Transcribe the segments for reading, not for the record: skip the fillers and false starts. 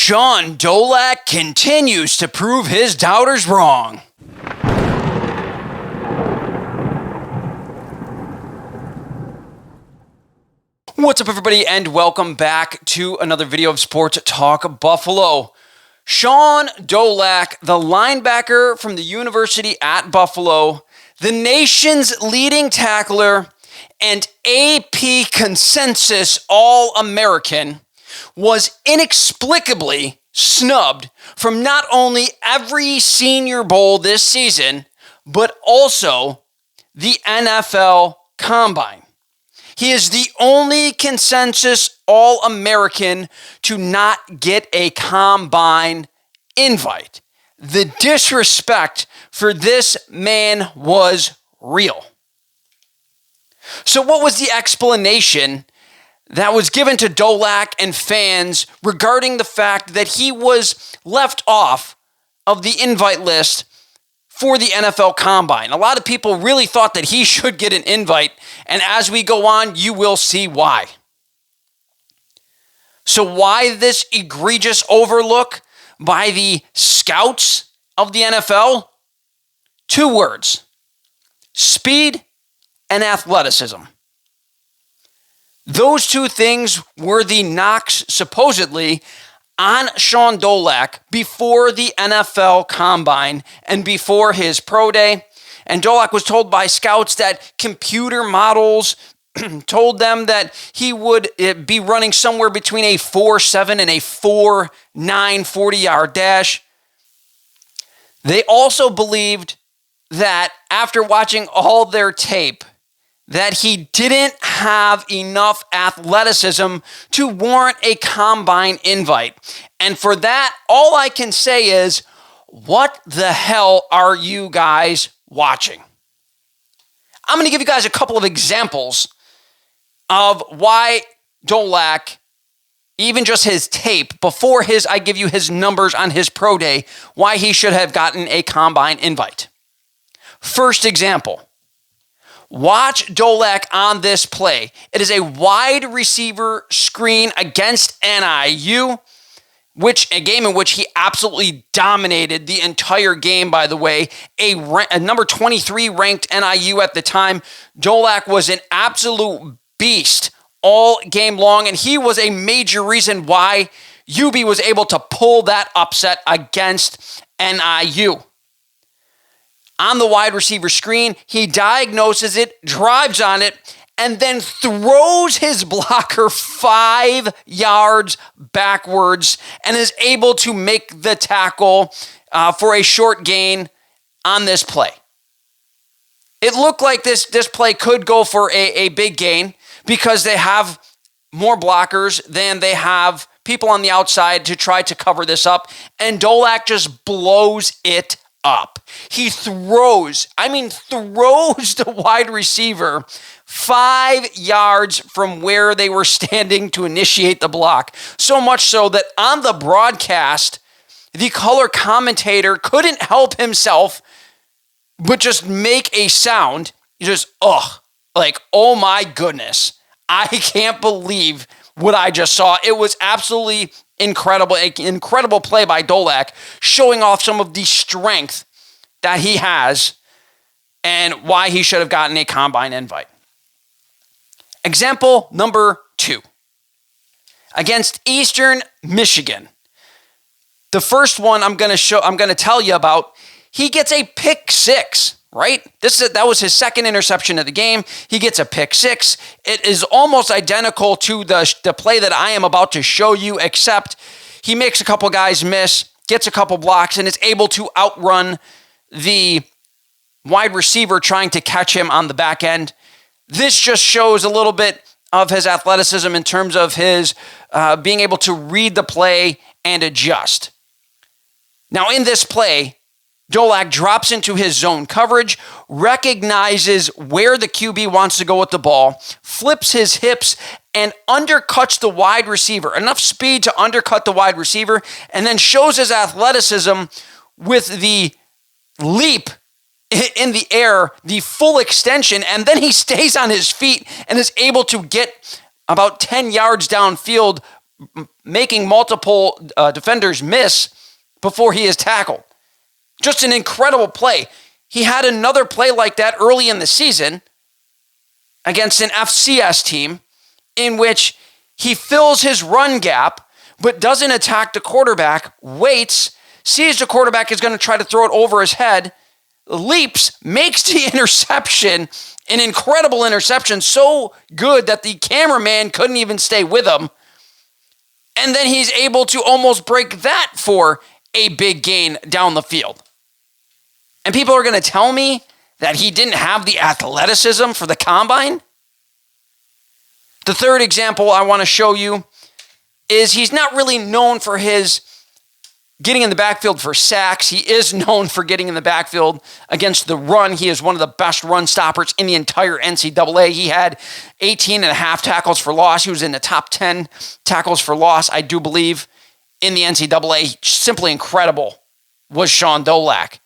Shaun Dolac continues to prove his doubters wrong. What's up, everybody, and welcome back to another video of Sports Talk Buffalo. Shaun Dolac, the linebacker from the University at Buffalo, the nation's leading tackler, and AP consensus All-American, was inexplicably snubbed from not only every Senior Bowl this season, but also the NFL Combine. He is the only consensus All-American to not get a Combine invite. The disrespect for this man was real. So what was the explanation that was given to Dolac and fans regarding the fact that he was left off of the invite list for the NFL Combine? A lot of people really thought that he should get an invite, and as we go on, you will see why. So why this egregious overlook by the scouts of the NFL? 2 words: speed and athleticism. Those 2 things were the knocks, supposedly, on Shaun Dolac before the NFL Combine and before his pro day. And Dolac was told by scouts that computer models told them that he would be running somewhere between a 4.7 and a 4.9 40-yard dash. They also believed that after watching all their tape, that he didn't have enough athleticism to warrant a Combine invite. And for that, all I can say is, what the hell are you guys watching? I'm going to give you guys a couple of examples of why Dolac, even just his tape, before I give you his numbers on his pro day, why he should have gotten a Combine invite. First example. Watch Dolac on this play. It is a wide receiver screen against NIU, a game in which he absolutely dominated the entire game, by the way. A number 23 ranked NIU at the time. Dolac was an absolute beast all game long, and he was a major reason why UB was able to pull that upset against NIU. On the wide receiver screen, he diagnoses it, drives on it, and then throws his blocker 5 yards backwards and is able to make the tackle for a short gain on this play. It looked like this play could go for a big gain because they have more blockers than they have people on the outside to try to cover this up, and Dolac just blows it up. He throws the wide receiver 5 yards from where they were standing to initiate the block. So much so that on the broadcast, the color commentator couldn't help himself but just make a sound. Just, oh my goodness. I can't believe what I just saw. It was absolutely incredible. An incredible play by Dolac, showing off some of the strength that he has and why he should have gotten a Combine invite. Example number 2. Against Eastern Michigan. The first one I'm going to tell you about, he gets a pick 6, right? That was his second interception of the game. He gets a pick 6. It is almost identical to the play that I am about to show you, except he makes a couple guys miss, gets a couple blocks, and is able to outrun the wide receiver trying to catch him on the back end. This just shows a little bit of his athleticism in terms of his being able to read the play and adjust. Now, in this play, Dolac drops into his zone coverage, recognizes where the QB wants to go with the ball, flips his hips, and undercuts the wide receiver. Enough speed to undercut the wide receiver, and then shows his athleticism with the leap in the air, the full extension, and then he stays on his feet and is able to get about 10 yards downfield making multiple defenders miss before he is tackled. Just an incredible play. He had another play like that early in the season against an FCS team in which he fills his run gap but doesn't attack the quarterback, waits, sees the quarterback is going to try to throw it over his head, leaps, makes the interception, an incredible interception, so good that the cameraman couldn't even stay with him. And then he's able to almost break that for a big gain down the field. And people are going to tell me that he didn't have the athleticism for the combine? The third example I want to show you is he's not really known for his getting in the backfield for sacks. He is known for getting in the backfield against the run. He is one of the best run stoppers in the entire NCAA. He had 18 and a half tackles for loss. He was in the top 10 tackles for loss, I do believe, in the NCAA. Simply incredible was Shaun Dolac.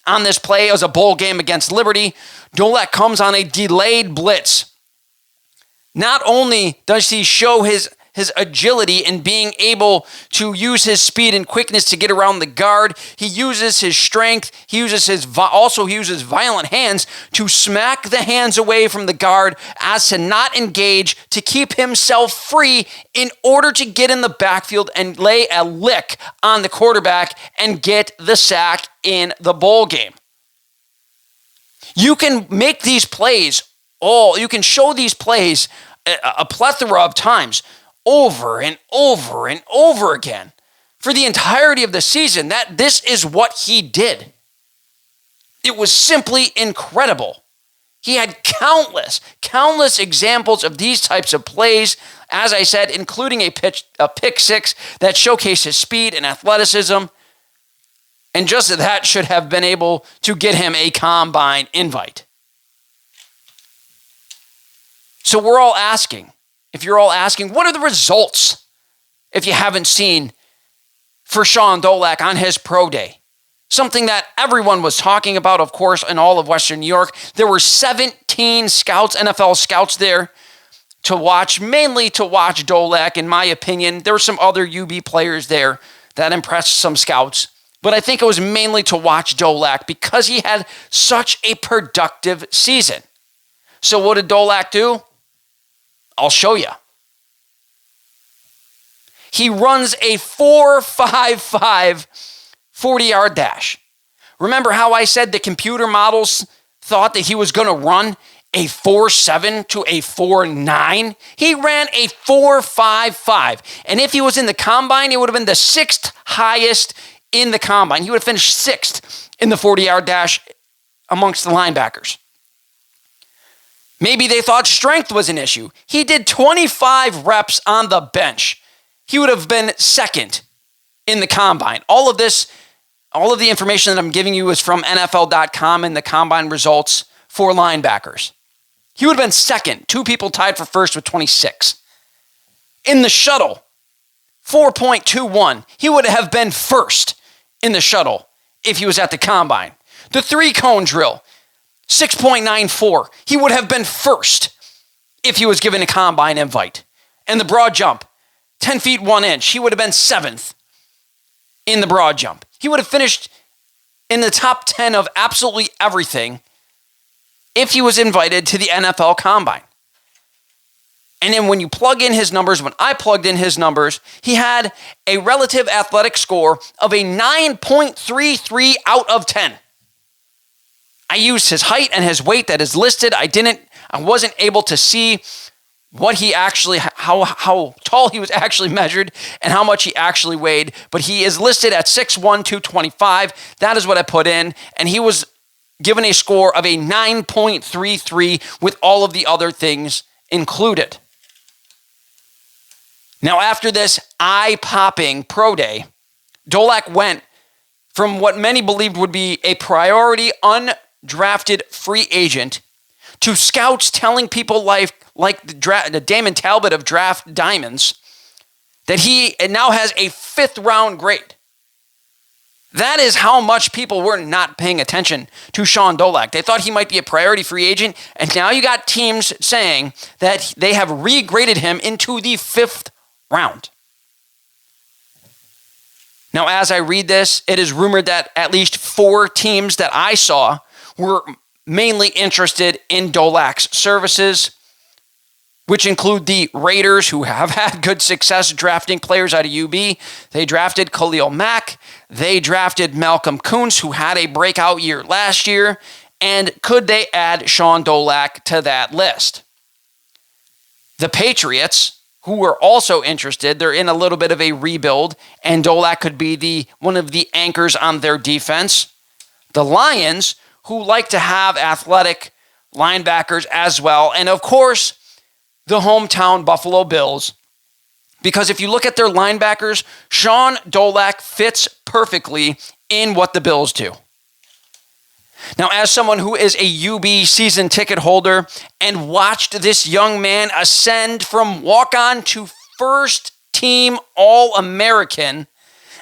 On this play, it was a bowl game against Liberty. Dolac comes on a delayed blitz. Not only does he show his agility in being able to use his speed and quickness to get around the guard, he uses his strength, he uses violent hands to smack the hands away from the guard as to not engage, to keep himself free in order to get in the backfield and lay a lick on the quarterback and get the sack in the bowl game. You can make these plays you can show these plays a plethora of times, over and over and over again for the entirety of the season, that this is what he did. It was simply incredible. He had countless examples of these types of plays, as I said, including a pick six that showcased his speed and athleticism. And just that should have been able to get him a combine invite. So we're all asking, if you're all asking, what are the results, if you haven't seen, for Shaun Dolac on his pro day? Something that everyone was talking about, of course, in all of Western New York. There were 17 scouts, NFL scouts there to watch, mainly to watch Dolac, in my opinion. There were some other UB players there that impressed some scouts, but I think it was mainly to watch Dolac because he had such a productive season. So what did Dolac do? I'll show you. He runs a 4.55 40-yard dash. Remember how I said the computer models thought that he was going to run a 4.7 to a 4.9? He ran a 4.55. And if he was in the combine, it would have been the sixth highest in the combine. He would have finished sixth in the 40-yard dash amongst the linebackers. Maybe they thought strength was an issue. He did 25 reps on the bench. He would have been second in the combine. All of the information that I'm giving you is from NFL.com and the combine results for linebackers. He would have been second. Two people tied for first with 26. In the shuttle, 4.21. He would have been first in the shuttle if he was at the combine. The 3-cone drill, 6.94. He would have been first if he was given a combine invite. And the broad jump, 10 feet 1 inch. He would have been seventh in the broad jump. He would have finished in the top 10 of absolutely everything if he was invited to the NFL combine. And then when you plug in his numbers, when I plugged in his numbers, he had a relative athletic score of a 9.33 out of 10. I used his height and his weight that is listed. I wasn't able to see what he actually, how tall he was actually measured and how much he actually weighed, but he is listed at 6'1", 225. That is what I put in, and he was given a score of a 9.33 with all of the other things included. Now, after this eye-popping pro day, Dolac went from what many believed would be a priority undrafted free agent to scouts telling people like the Damon Talbot of Draft Diamonds that he now has a 5th round grade. That is how much people were not paying attention to Shaun Dolac. They thought he might be a priority free agent, and now you got teams saying that they have regraded him into the 5th round. Now, as I read this, it is rumored that at least 4 teams that I saw were mainly interested in Dolac's services, which include the Raiders, who have had good success drafting players out of UB. They drafted Khalil Mack. They drafted Malcolm Kuntz, who had a breakout year last year. And could they add Shaun Dolac to that list? The Patriots, who were also interested, they're in a little bit of a rebuild, and Dolac could be one of the anchors on their defense. The Lions, who like to have athletic linebackers as well. And of course, the hometown Buffalo Bills, because if you look at their linebackers, Shaun Dolac fits perfectly in what the Bills do. Now, as someone who is a UB season ticket holder and watched this young man ascend from walk-on to first-team All-American,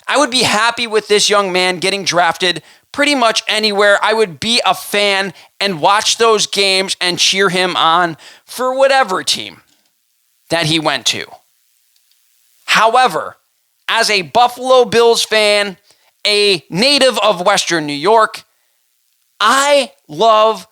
I would be happy with this young man getting drafted pretty much anywhere. I would be a fan and watch those games and cheer him on for whatever team that he went to. However, as a Buffalo Bills fan, a native of Western New York, I love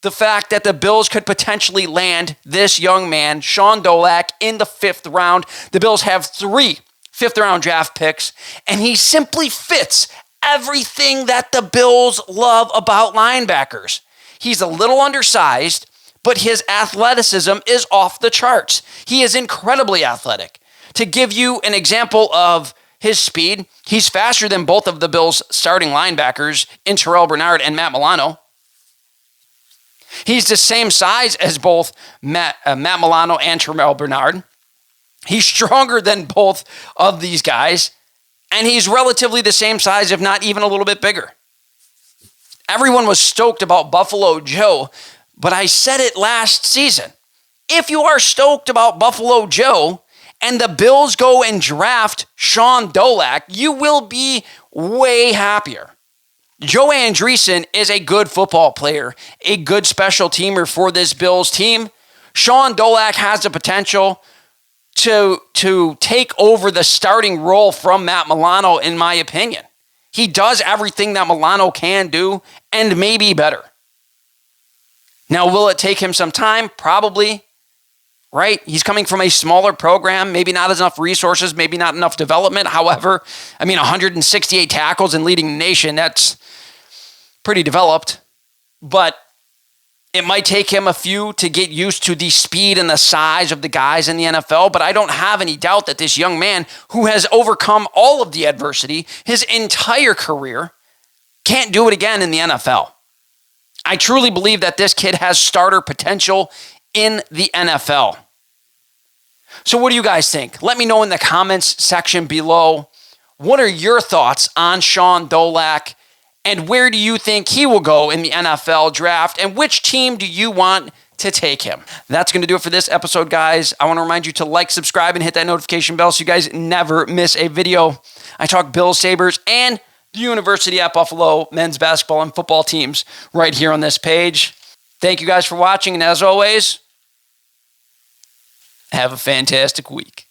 the fact that the Bills could potentially land this young man, Shaun Dolac, in the 5th round. The Bills have 3 5th-round draft picks, and he simply fits everything that the Bills love about linebackers. He's a little undersized, but his athleticism is off the charts. He is incredibly athletic. To give you an example of his speed, he's faster than both of the Bills' starting linebackers in Terrell Bernard and Matt Milano. He's the same size as both Matt Milano and Terrell Bernard. He's stronger than both of these guys, and he's relatively the same size, if not even a little bit bigger. Everyone was stoked about Buffalo Joe, but I said it last season. If you are stoked about Buffalo Joe and the Bills go and draft Shaun Dolac, you will be way happier. Joe Andreessen is a good football player, a good special teamer for this Bills team. Shaun Dolac has the potential to take over the starting role from Matt Milano, in my opinion. He does everything that Milano can do, and maybe better. Now, will it take him some time? Probably, right? He's coming from a smaller program, maybe not enough resources, maybe not enough development. However, 168 tackles and leading the nation, that's pretty developed. But it might take him a few to get used to the speed and the size of the guys in the NFL, but I don't have any doubt that this young man, who has overcome all of the adversity his entire career, can't do it again in the NFL. I truly believe that this kid has starter potential in the NFL. So what do you guys think? Let me know in the comments section below. What are your thoughts on Shaun Dolac? And where do you think he will go in the NFL draft? And which team do you want to take him? That's going to do it for this episode, guys. I want to remind you to like, subscribe, and hit that notification bell so you guys never miss a video. I talk Bills, Sabres, and the University at Buffalo men's basketball and football teams right here on this page. Thank you guys for watching, and as always, have a fantastic week.